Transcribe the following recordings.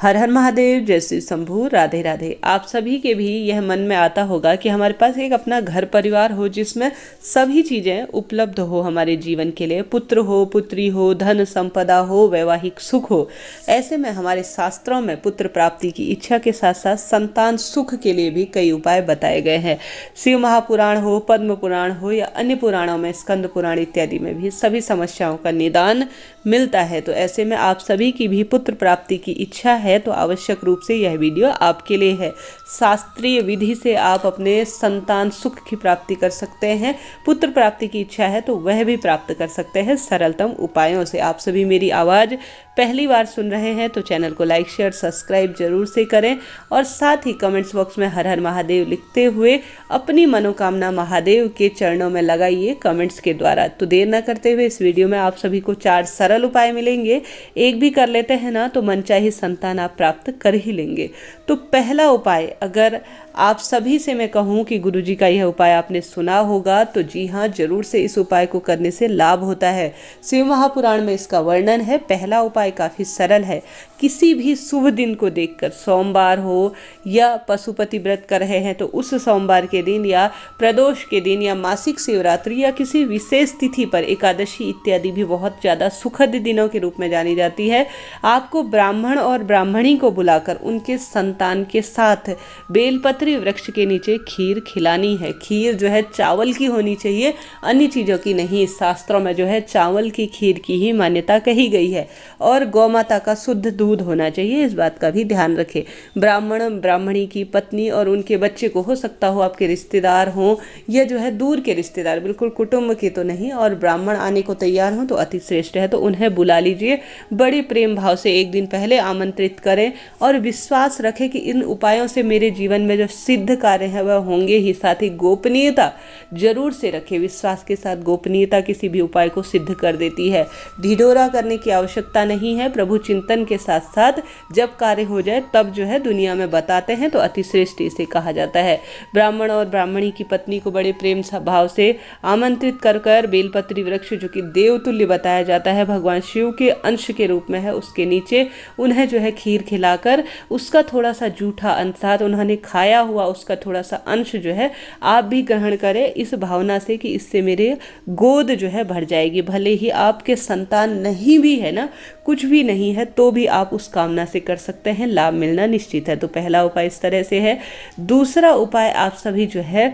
हर हर महादेव, जय श्री शंभू, राधे राधे। आप सभी के भी यह मन में आता होगा कि हमारे पास एक अपना घर परिवार हो जिसमें सभी चीज़ें उपलब्ध हो हमारे जीवन के लिए, पुत्र हो, पुत्री हो, धन संपदा हो, वैवाहिक सुख हो। ऐसे में हमारे शास्त्रों में पुत्र प्राप्ति की इच्छा के साथ साथ संतान सुख के लिए भी कई उपाय बताए गए हैं। शिव महापुराण हो, पद्म पुराण हो या अन्य पुराणों में, स्कंद पुराण इत्यादि में भी सभी समस्याओं का निदान मिलता है। तो ऐसे में आप सभी की भी पुत्र प्राप्ति की इच्छा है तो आवश्यक रूप से यह वीडियो आपके लिए है। शास्त्रीय विधि से आप अपने संतान सुख की प्राप्ति कर सकते हैं। पुत्र प्राप्ति की इच्छा है तो वह भी प्राप्त कर सकते हैं सरलतम उपायों से। आप सभी मेरी आवाज़ पहली बार सुन रहे हैं तो चैनल को लाइक शेयर सब्सक्राइब जरूर से करें और साथ ही कमेंट्स बॉक्स में हर हर महादेव लिखते हुए अपनी मनोकामना महादेव के चरणों में लगाइए कमेंट्स के द्वारा। तो देर न करते हुए इस वीडियो में आप सभी को 4 सरल उपाय मिलेंगे। एक भी कर लेते हैं ना तो मनचाही संतान आप प्राप्त कर ही लेंगे। तो पहला उपाय, अगर आप सभी से मैं कहूँ कि गुरुजी का यह उपाय आपने सुना होगा तो जी हाँ, जरूर से इस उपाय को करने से लाभ होता है। शिव महापुराण में इसका वर्णन है। पहला उपाय काफ़ी सरल है। किसी भी शुभ दिन को देखकर, सोमवार हो या पशुपति व्रत कर रहे हैं तो उस सोमवार के दिन या प्रदोष के दिन या मासिक शिवरात्रि या किसी विशेष तिथि पर, एकादशी इत्यादि भी बहुत ज़्यादा सुखद दिनों के रूप में जानी जाती है, आपको ब्राह्मण और ब्राह्मणी को बुलाकर उनके संतान के साथ बेलपत्री वृक्ष के नीचे खीर खिलानी है। खीर जो है चावल की होनी चाहिए, अन्य चीज़ों की नहीं। शास्त्रों में जो है चावल की खीर की ही मान्यता कही गई है और गौ माता का शुद्ध दूध होना चाहिए, इस बात का भी ध्यान रखें। ब्राह्मण ब्राह्मणी की पत्नी और उनके बच्चे को, हो सकता हो आपके रिश्तेदार हों या जो है दूर के रिश्तेदार, बिल्कुल कुटुंब के तो नहीं, और ब्राह्मण आने को तैयार हों तो अति श्रेष्ठ है। तो उन्हें बुला लीजिए, बड़े प्रेम भाव से एक दिन पहले आमंत्रित करें और विश्वास रखें कि इन उपायों से मेरे जीवन में जो सिद्ध कार्य है वह होंगे ही। साथ ही गोपनीयता जरूर से रखें। विश्वास के साथ गोपनीयता किसी भी उपाय को सिद्ध कर देती है। ढिढोरा करने की आवश्यकता नहीं है। प्रभु चिंतन के साथ साथ जब कार्य हो जाए तब जो है दुनिया में बताते हैं तो अतिश्रेष्ठ इसे कहा जाता है। ब्राह्मण और ब्राह्मणी की पत्नी को बड़े प्रेम भाव से आमंत्रित कर कर बेलपत्री वृक्ष, जो कि देवतुल्य बताया जाता है, भगवान शिव के अंश के रूप में है, उसके नीचे उन्हें जो है खीर खिलाकर उसका थोड़ा सा जूठा अंश, उन्होंने खाया हुआ उसका थोड़ा सा अंश जो है आप भी ग्रहण करें, इस भावना से कि इससे मेरे गोद जो है भर जाएगी। भले ही आपके संतान नहीं भी है ना, कुछ भी नहीं है, तो भी आप उस कामना से कर सकते हैं, लाभ मिलना निश्चित है। तो पहला उपाय इस तरह से है। दूसरा उपाय, आप सभी जो है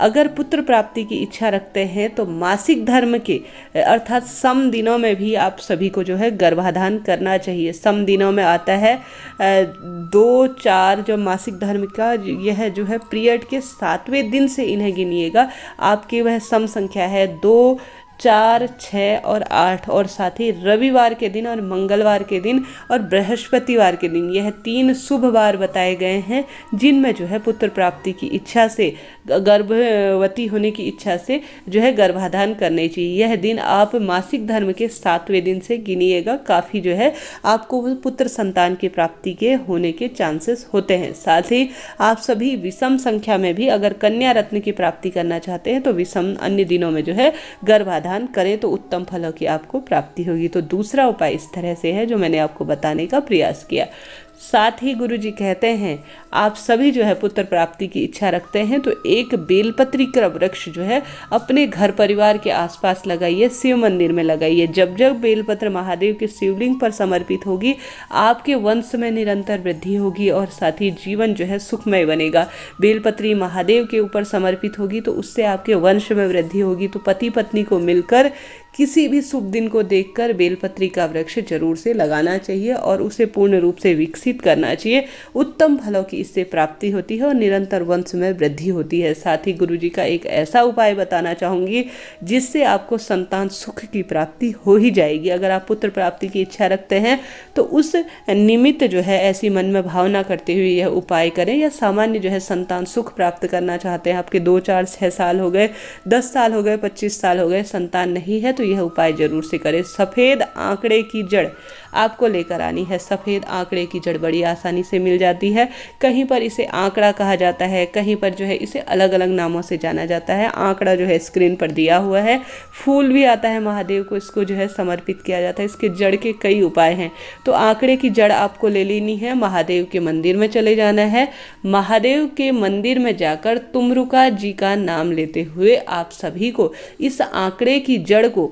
अगर पुत्र प्राप्ति की इच्छा रखते हैं तो मासिक धर्म के अर्थात सम दिनों में भी आप सभी को जो है गर्भाधान करना चाहिए। सम दिनों में आता है 2-4, जो मासिक धर्म का यह जो है पीरियड के 7वें दिन से इन्हें गिनिएगा। आपकी वह सम संख्या है 2, 4, 6 और 8, और साथ ही रविवार के दिन और मंगलवार के दिन और बृहस्पतिवार के दिन, यह 3 शुभ वार बताए गए हैं जिनमें जो है पुत्र प्राप्ति की इच्छा से, गर्भवती होने की इच्छा से जो है गर्भाधान करनी चाहिए। यह दिन आप मासिक धर्म के 7वें दिन से गिनिएगा। काफ़ी जो है आपको पुत्र संतान की प्राप्ति के होने के चांसेस होते हैं। साथ ही आप सभी विषम संख्या में भी अगर कन्या रत्न की प्राप्ति करना चाहते हैं तो विषम अन्य दिनों में जो है गर्भाधान करें तो उत्तम फलों की आपको प्राप्ति होगी। तो दूसरा उपाय इस तरह से है जो मैंने आपको बताने का प्रयास किया। साथ ही गुरुजी कहते हैं आप सभी जो है पुत्र प्राप्ति की इच्छा रखते हैं तो एक बेलपत्री का वृक्ष जो है अपने घर परिवार के आसपास लगाइए, शिव मंदिर में लगाइए। जब जब बेलपत्र महादेव के शिवलिंग पर समर्पित होगी आपके वंश में निरंतर वृद्धि होगी और साथ ही जीवन जो है सुखमय बनेगा। बेलपत्री महादेव के ऊपर समर्पित होगी तो उससे आपके वंश में वृद्धि होगी। तो पति पत्नी को मिलकर किसी भी शुभ दिन को देखकर बेलपत्री का वृक्ष जरूर से लगाना चाहिए और उसे पूर्ण रूप से विकसित करना चाहिए। उत्तम फलों की इससे प्राप्ति होती है और निरंतर वंश में वृद्धि होती है। साथ ही गुरुजी का एक ऐसा उपाय बताना चाहूँगी जिससे आपको संतान सुख की प्राप्ति हो ही जाएगी। अगर आप पुत्र प्राप्ति की इच्छा रखते हैं तो उस निमित्त जो है ऐसी मन में भावना करते हुए यह उपाय करें। या सामान्य जो है संतान सुख प्राप्त करना चाहते हैं, आपके 2, 4, 6 साल हो गए, 10 साल हो गए, 25 साल हो गए, संतान नहीं है तो यह उपाय जरूर से करें। सफ़ेद आंकड़े की जड़ आपको लेकर आनी है। सफ़ेद आंकड़े की जड़ बड़ी आसानी से मिल जाती है। कहीं पर इसे आंकड़ा कहा जाता है, कहीं पर जो है इसे अलग अलग नामों से जाना जाता है। आंकड़ा जो है स्क्रीन पर दिया हुआ है। फूल भी आता है महादेव को, इसको जो है समर्पित किया जाता है। इसके जड़ के कई उपाय हैं। तो आंकड़े की जड़ आपको ले लेनी है, महादेव के मंदिर में चले जाना है। महादेव के मंदिर में जाकर तुमरुका जी का नाम लेते हुए आप सभी को इस आंकड़े की जड़ को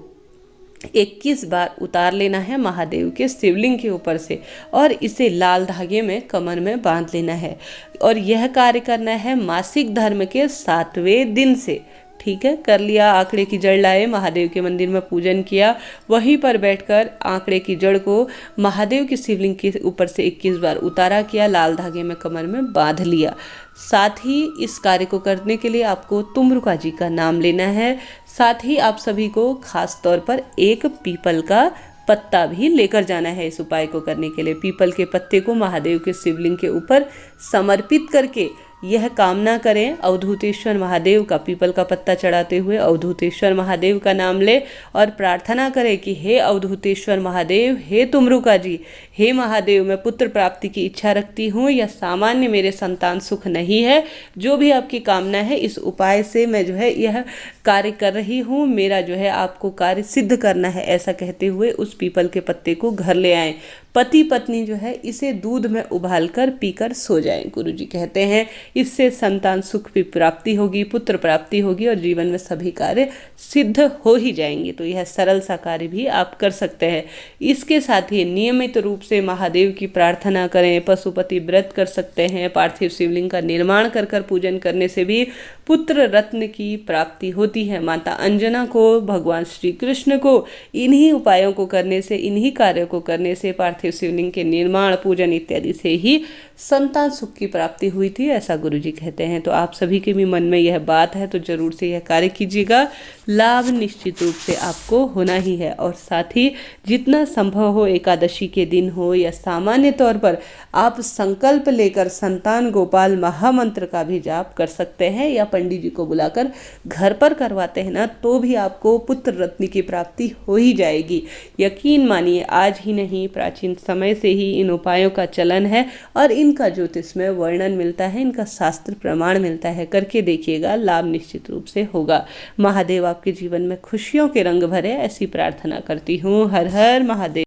21 बार उतार लेना है महादेव के शिवलिंग के ऊपर से, और इसे लाल धागे में कमर में बांध लेना है। और यह कार्य करना है मासिक धर्म के 7वें दिन से। ठीक है, कर लिया। आंकड़े की जड़ लाए, महादेव के मंदिर में पूजन किया, वहीं पर बैठकर आंकड़े की जड़ को महादेव की शिवलिंग के ऊपर से 21 बार उतारा किया, लाल धागे में कमर में बांध लिया। साथ ही इस कार्य को करने के लिए आपको तुमरुका जी का नाम लेना है। साथ ही आप सभी को खास तौर पर एक पीपल का पत्ता भी लेकर जाना है इस उपाय को करने के लिए। पीपल के पत्ते को महादेव के शिवलिंग के ऊपर समर्पित करके यह कामना करें, अवधूतेश्वर महादेव का पीपल का पत्ता चढ़ाते हुए अवधूतेश्वर महादेव का नाम ले और प्रार्थना करें कि हे अवधूतेश्वर महादेव, हे तुमरुका जी, हे महादेव, मैं पुत्र प्राप्ति की इच्छा रखती हूँ। यह सामान्य मेरे संतान सुख नहीं है, जो भी आपकी कामना है इस उपाय से मैं जो है यह कार्य कर रही हूँ, मेरा जो है आपको कार्य सिद्ध करना है। ऐसा कहते हुए उस पीपल के पत्ते को घर ले आएं। पति पत्नी जो है इसे दूध में उबालकर पीकर सो जाएं। गुरुजी कहते हैं इससे संतान सुख की प्राप्ति होगी, पुत्र प्राप्ति होगी और जीवन में सभी कार्य सिद्ध हो ही जाएंगे। तो यह सरल सा कार्य भी आप कर सकते हैं। इसके साथ ही नियमित रूप से महादेव की प्रार्थना करें, पशुपति व्रत कर सकते हैं। पार्थिव शिवलिंग का निर्माण कर पूजन करने से भी पुत्र रत्न की प्राप्ति होती है। माता अंजना को, भगवान श्री कृष्ण को इन्हीं उपायों को करने से, इन्हीं कार्यों को करने से, पार्थिव शिवलिंग के निर्माण, पूजन इत्यादि से ही संतान सुख की प्राप्ति हुई थी, ऐसा गुरुजी कहते हैं। तो आप सभी के भी मन में यह बात है तो जरूर से यह कार्य कीजिएगा। लाभ निश्चित रूप से आपको होना ही है। और साथ ही जितना संभव हो, एकादशी के दिन हो या सामान्य तौर पर, आप संकल्प लेकर संतान गोपाल महामंत्र का भी जाप कर सकते हैं, या पंडित जी को बुलाकर घर पर करवाते हैं ना, तो भी आपको पुत्र रत्न की प्राप्ति हो ही जाएगी। यकीन मानिए, आज ही नहीं, प्राचीन समय से ही इन उपायों का चलन है और इनका ज्योतिष में वर्णन मिलता है, इनका शास्त्र प्रमाण मिलता है। करके देखिएगा, लाभ निश्चित रूप से होगा। महादेव आपके जीवन में खुशियों के रंग भरे, ऐसी प्रार्थना करती हूँ। हर हर महादेव।